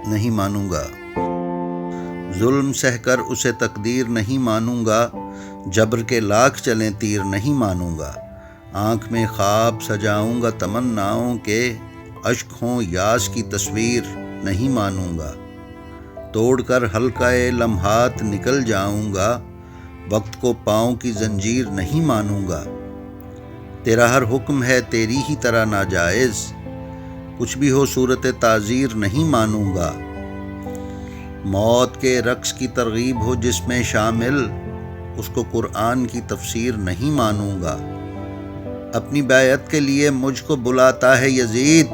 نہیں مانوں گا، ظلم سہ کر اسے تقدیر نہیں مانوں گا، جبر کے لاکھ چلیں تیر نہیں مانوں گا، آنکھ میں خواب سجاؤں گا تمناؤں کے، اشک ہوں یاس کی تصویر نہیں مانوں گا، توڑ کر حلقہ لمحات نکل جاؤں گا، وقت کو پاؤں کی زنجیر نہیں مانوں گا، تیرا ہر حکم ہے تیری ہی طرح ناجائز، کچھ بھی ہو صورت تعزیر نہیں مانوں گا، موت کے رقص کی ترغیب ہو جس میں شامل، اس کو قرآن کی تفسیر نہیں مانوں گا، اپنی بیعت کے لیے مجھ کو بلاتا ہے یزید،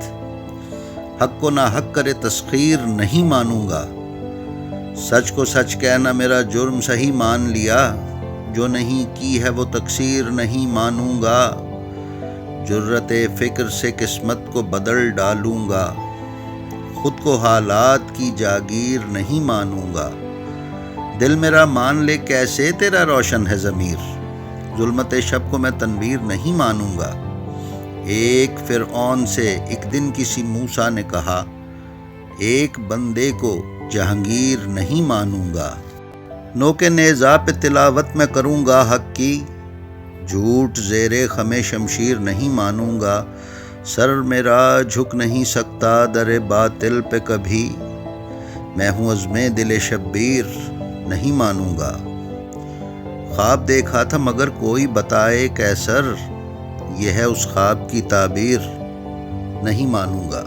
حق کو ناحق کرے تسخیر نہیں مانوں گا، سچ کو سچ کہنا میرا جرم صحیح مان لیا، جو نہیں کی ہے وہ تقصیر نہیں مانوں گا، جرت فکر سے قسمت کو بدل ڈالوں گا، خود کو حالات کی جاگیر نہیں مانوں گا، دل میرا مان لے کیسے تیرا روشن ہے ضمیر، ظلمت شب کو میں تنویر نہیں مانوں گا، ایک فرعون سے ایک دن کسی موسیٰ نے کہا، ایک بندے کو جہانگیر نہیں مانوں گا، نوک نیزہ پہ تلاوت میں کروں گا حق کی، جھوٹ زیر خم شمشیر نہیں مانوں گا، سر میرا جھک نہیں سکتا در باطل پہ کبھی، میں ہوں عزم دل شبیر نہیں مانوں گا، خواب دیکھا تھا مگر کوئی بتائے کیسر، یہ ہے اس خواب کی تعبیر نہیں مانوں گا۔